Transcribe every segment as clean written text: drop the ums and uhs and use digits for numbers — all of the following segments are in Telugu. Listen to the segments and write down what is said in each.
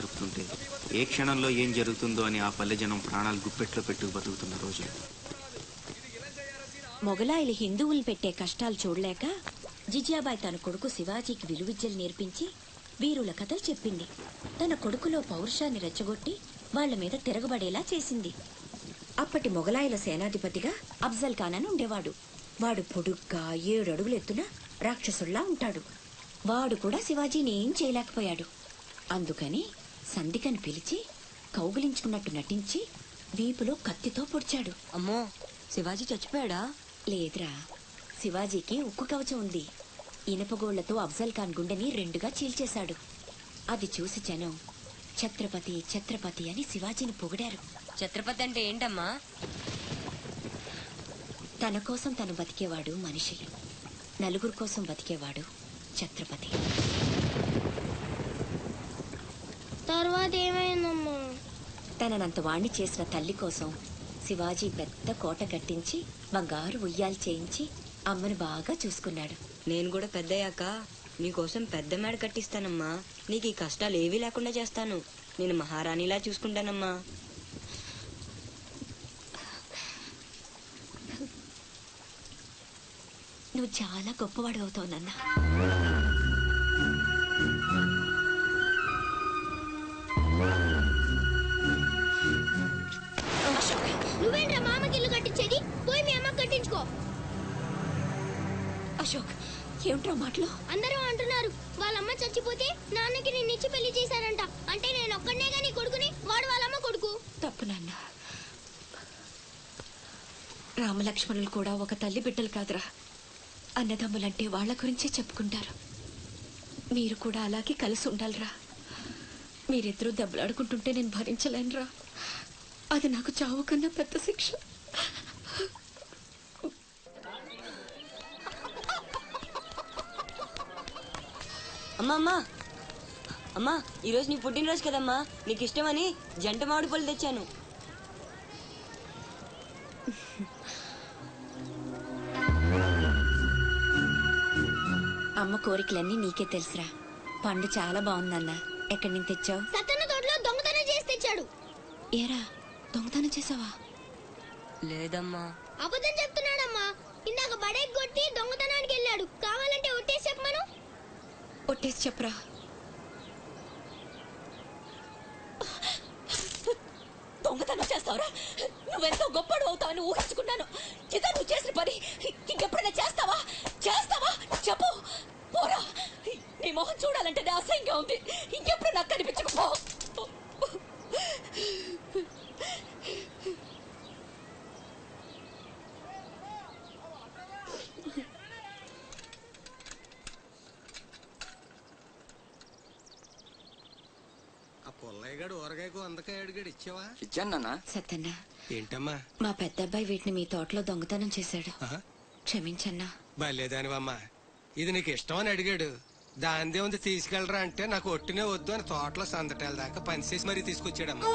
జరుగుతుంటే ఏ క్షణంలో ఏం జరుగుతుందో అని ఆ పల్లె జనం ప్రాణాలు గుప్పెట్లో పెట్టు బతుకుతున్న రోజులు. మొగలాయిలు హిందువులు పెట్టే కష్టాలు చూడలేక జిజియాబాయి తన కొడుకు శివాజీకి విలువిద్యలు నేర్పించి వీరుల కథలు చెప్పింది. తన కొడుకులో పౌరుషాన్ని రెచ్చగొట్టి వాళ్ల మీద తిరగబడేలా చేసింది. అప్పటి మొగలాయిల సేనాధిపతిగా అఫ్జల్ ఖాన్ అని ఉండేవాడు. వాడు పొడుగ్గా 7 అడుగులు ఎత్తున రాక్షసుల్లా ఉంటాడు. వాడు కూడా శివాజీని ఏం చేయలేకపోయాడు. అందుకని సంధికని పిలిచి కౌగిలించుకున్నట్టు నటించి వీపులో కత్తితో పొడిచాడు. అమ్మో, శివాజీ చచ్చిపోయాడా? లేదురా, శివాజీకి ఉక్కు కవచం ఉంది. ఇనపగోళ్లతో అఫ్జల్ ఖాన్ గుండెని 2గా చీల్చేశాడు. అది చూసి జనం ఛత్రపతి ఛత్రపతి అని శివాజీని పొగిడారు. ఛత్రపతి అంటే ఏంటమ్మా? తన కోసం తను బతికేవాడు మనిషి, నలుగురు కోసం బతికేవాడు ఛత్రపతి. తర్వాత ఏమైందమ్మా? తననంత వాణ్ణి చేసిన తల్లి కోసం శివాజీ పెద్ద కోట కట్టించి బంగారు ఉయ్యాలు చేయించి అమ్మను బాగా చూసుకున్నాడు. నేను కూడా పెద్దయ్యాక నీకోసం పెద్ద మేడ కట్టిస్తానమ్మా. నీకు ఈ కష్టాలు ఏవీ లేకుండా చేస్తాను. నేను మహారాణిలా చూసుకుంటానమ్మా. నువ్వు చాలా గొప్పవాడు అవుతావు నాన్న. నువ్వేంట్రా మామకి ఇల్లు కట్టించేది? పోయి మీ అమ్మ కట్టించుకో. అశోక్, ఏమిట్రా మాటలు? అందరూ అంటున్నారు వాళ్ళమ్మ చచ్చిపోతే నాన్నకి నిన్నిచ్చి పెళ్లి చేశారంట. అంటే నేను ఒక్కడనేగా నీ కొడుకుని, వాడు వాళ్ళమ్మ కొడుకు. తప్పు నాన్న. రామలక్ష్మణులు కూడా ఒక తల్లి బిడ్డలు కాదురా. అన్నదమ్ములంటే వాళ్ళ గురించే చెప్పుకుంటారు. మీరు కూడా అలాగే కలిసి ఉండాలిరా. మీరిద్దరూ దెబ్బలాడుకుంటుంటే నేను భరించలేనురా. అది నాకు చావు కన్నా పెద్ద శిక్ష. అమ్మా అమ్మా అమ్మా, ఈరోజు నీ పుట్టినరోజు కదమ్మా. నీకు ఇష్టమని జంట మామిడి పళ్ళు తెచ్చాను. అమ్మ కోరికలన్నీ నీకే తెలుసురా. పండు చాలా బాగుందన్న. ఎక్కడి నుంచి తెచ్చావు? సత్తన్న తోటలో దొంగతనం చేసి తెచ్చాడు. ఏరా, దొంగతనం చేసావా? లేదమ్మా. అబద్ధం చెప్తున్నాడమ్మా. ఇందాక బడేకి కొట్టి దొంగతనానికి వెళ్ళాడు. కావాలంటే ఒట్టేసి చెప్పమను. ఒట్టేసి చెప్పరా. దొంగతనం చేస్తావరా? నువ్వెంతో గొప్పడు అవుతావని ఊహించుకున్నాను. ఇదా నువ్వు చేసిన పని ఇంకెప్పుడైనా చేస్తావా? చేస్తావా చెప్పు. పోరా, నీ మొహం చూడాలంటే అసహ్యంగా ఉంది. ఇంకెప్పుడు నాకు కనిపించకపో. పుల్లయ్యగాడు ఊరగాయకు వందకాయ అడిగాడు, ఇచ్చావా? ఇచ్చాను. సత్తన్నా, ఏంటమ్మా? మా పెద్దబ్బాయి వీటిని మీ తోటలో దొంగతనం చేశాడు. క్షమించన్నా. బలేదానివమ్మా. ఇది నీకు ఇష్టం అని అడిగాడు. దాందే ఉంది తీసుకెళ్ళరా అంటే నాకు ఒట్టినే వద్దు అని తోటలో సందటాల దాకా పనిచేసి మరీ తీసుకొచ్చాడమ్మా.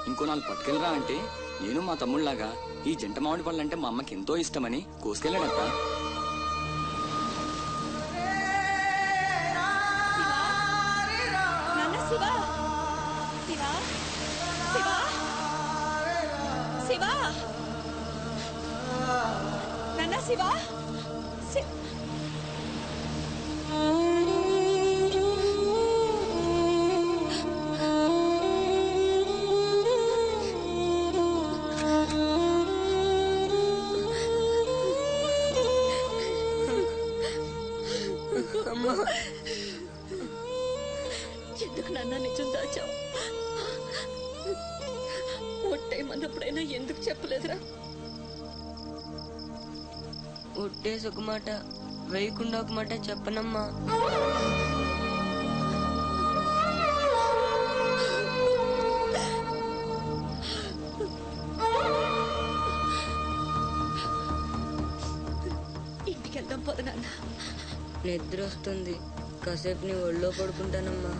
ఇంకో 4 పట్టుకెళ్ళరా అంటే నేను మా తమ్ముళ్లాగా ఈ జంట మామిడి పళ్ళు అంటే మా అమ్మకి ఎంతో ఇష్టమని కోసుకెళ్ళాడట. ఎందుకు నాన్న నిజం దాచావు? ఒట్టేయమన్నప్పుడైనా ఎందుకు చెప్పలేదురా? ఒట్టేసి ఒక మాట, వేయకుండా ఒక మాట చెప్పనమ్మా. ఇంటికి వెళ్దాం పోదు నాన్న. నిద్ర వస్తుంది. కాసేపు నీ ఒళ్ళో పడుకుంటానమ్మా.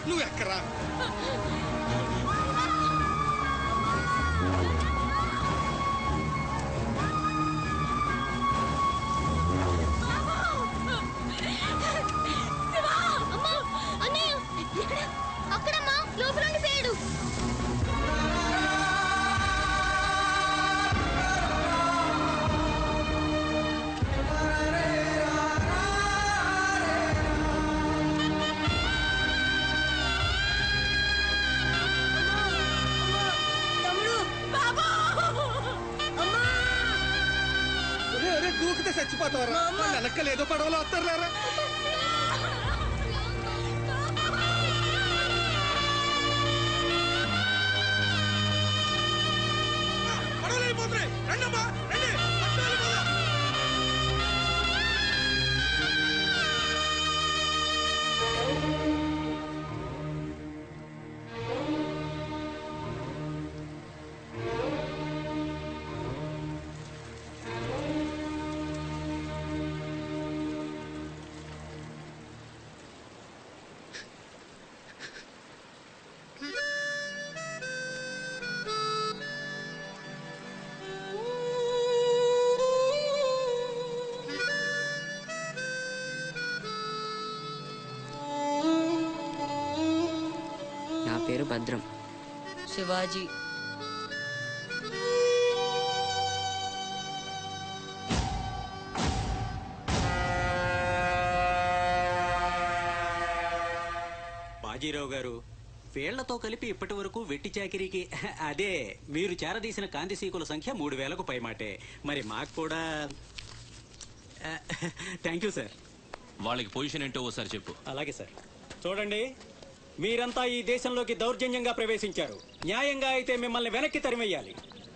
నువ్వు ఎక్కరా. అమ్మా అన్నయ్య అక్కడమ్మా లోపల ఉండిపోయాడు. దూకితే చచ్చిపోతావరా. వెనక్కలు ఏదో పడవలో వస్తారా. పడవలైపోతున్నాయి. రండమ్మా రండి. నా పేరు భద్రం. శివాజీ. బాజీరావు గారు, వీళ్లతో కలిపి ఇప్పటి వరకు వెట్టి చాకిరీకి అదే మీరు చేరదీసిన కాంతిసీకుల సంఖ్య 3000కు పైమాటే. మరి మాకు కూడా థ్యాంక్ యూ సార్. వాళ్ళకి పొజిషన్ ఏంటో ఓసారి చెప్పు. అలాగే సార్. చూడండి, మీరంతా ఈ దేశంలోకి దౌర్జన్యంగా ప్రవేశించారు. న్యాయంగా అయితే మిమ్మల్ని వెనక్కి తరిమెయ్యాలి.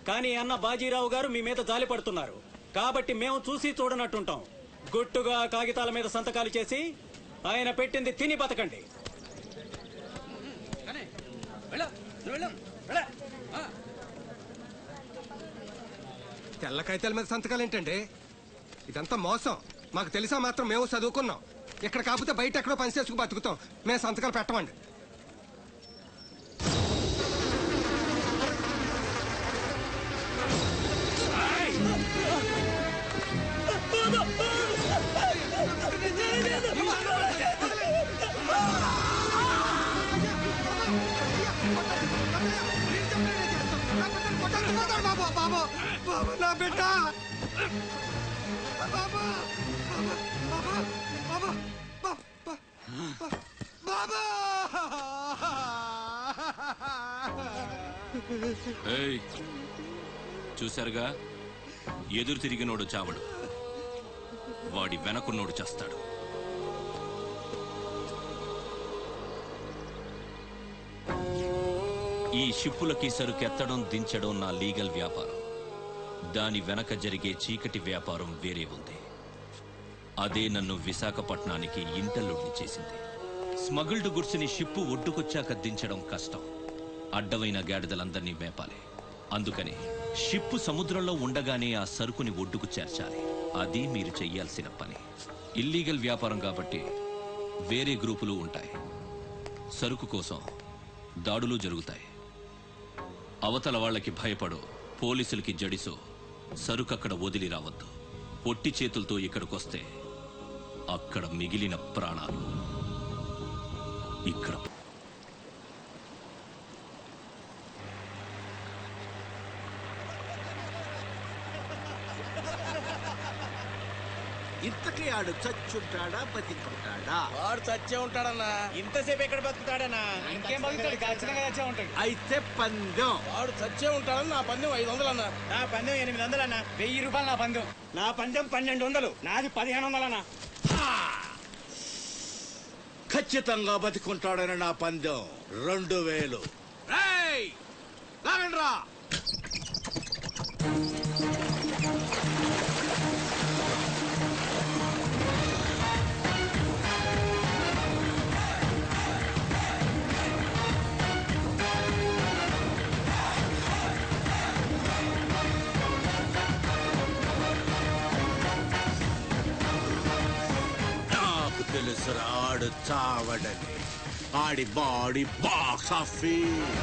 కానీ అన్న బాజీరావు గారు మీ మీద జాలి పడుతున్నారు. కాబట్టి మేము చూసి చూడనట్టుంటాం. గుట్టుగా కాగితాల మీద సంతకాలు చేసి ఆయన పెట్టింది తిని బతకండి. తెల్ల కాగితాల మీద సంతకాలు ఏంటండి? ఇదంతా మోసం. మాకు తెలిసా మాత్రం మేము చదువుకున్నాం. ఇక్కడ కాకపోతే బయట ఎక్కడో పని చేసుకు బతుకుతాం. మేము సంతకాలు పెట్టమండి. నా బిడ్డ ఏయ్, చూశారుగా, ఎదురు తిరిగినోడు చావడు, వాడి వెనకున్నోడు చేస్తాడు. ఈ షిప్పులకి సరుకెత్తడం దించడం నా లీగల్ వ్యాపారం. దాని వెనక జరిగే చీకటి వ్యాపారం వేరే ఉంది. అదే నన్ను విశాఖపట్నానికి ఇంటల్లుడిని చేసింది. స్మగుల్డ్ గుడ్స్ని షిప్పు ఒడ్డుకొచ్చాక దించడం కష్టం. అడ్డమైన గాడిదలందరినీ మేపాలి. అందుకని షిప్పు సముద్రంలో ఉండగానే ఆ సరుకుని ఒడ్డుకు చేర్చాలి. అది మీరు చెయ్యాల్సిన పని. ఇల్లీగల్ వ్యాపారం కాబట్టి వేరే గ్రూపులు ఉంటాయి. సరుకు కోసం దాడులు జరుగుతాయి. అవతల వాళ్ళకి భయపడో, పోలీసులకి జడిసో సరుకు అక్కడ వదిలి రావద్దు. పొట్టి చేతులతో ఇక్కడికొస్తే అక్కడ మిగిలిన ప్రాణాలు ఇక్కడ. ఇంతకీ ఆడు చచ్చుంటాడా బతికుంటాడా? వాడు చచ్చే ఉంటాడన్నా. ఇంతసేపు ఎక్కడ బతుకుతాడనా? ఇంకేం బతుకుతాడు? ఖచ్చితంగా చచ్చే ఉంటాడు. అయితే పందెం. వాడు చచ్చే ఉంటాడని నా పందెం 500 అన్నా. నా పందెం 800 అన్నా. 1000 రూపాయలు నా పందెం. నా పందెం 1200. నాది 1500 అన్నా. ఖచ్చితంగా బతికుంటాడని నా పందెం 2000. లాగండ్రా. నాకు తెలుసు ఆడు చావడని. ఆడి బాడీ బాక్స్ ఆఫీస్.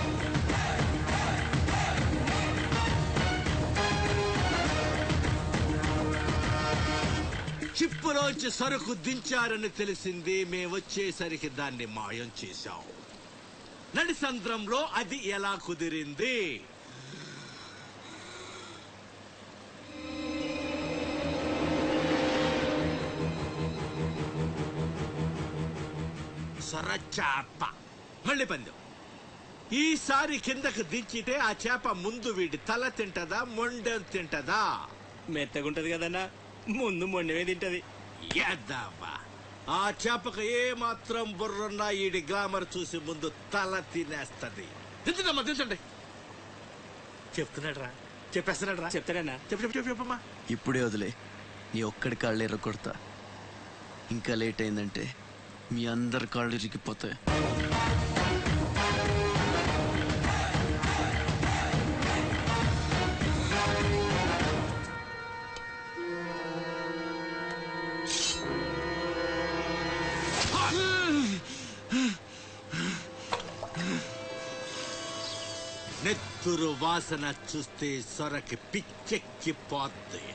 షిప్పులోంచి సరుకు దించారని తెలిసింది. మేమొచ్చేసరికి దాన్ని మాయం చేశాం. నడిసంద్రంలో అది ఎలా కుదిరింది? సొరచాప. మళ్ళీ పందెం. ఈసారి కిందకు దించితే ఆ చేప ముందు వీడి తల తింటదా, మొండెం తింటదా? మెత్తగుంటది కదన్నా, ముందు మొండమే తింటది. యాదవ్వా, ఆ చేపకు ఏ మాత్రం బుర్రున్నా ఈడి గ్లామర్ చూసి ముందు తల తినేస్తది. దించదమ్మా, దించండి. చెప్తున్నాడు రా, చెప్పేస్తున్నాడు రా. చెప్తాడన్నా. చెప్పమ్మా. ఇప్పుడే వదిలే, నీ ఒక్కడి కాళ్ళు ఎర్రకొడతా. ఇంకా లేట్ అయిందంటే మీ అందరి కాళ్ళు ఇరిగిపోతాయి. నెత్తురు వాసన చూస్తే సొరకి పిచ్చెక్కిపోద్ది.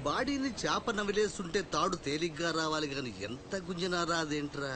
బాడీని చేప నవిలేస్తుంటే తాడు తేలిగ్గా రావాలి గాని ఎంత గుంజినా రాదేంట్రా?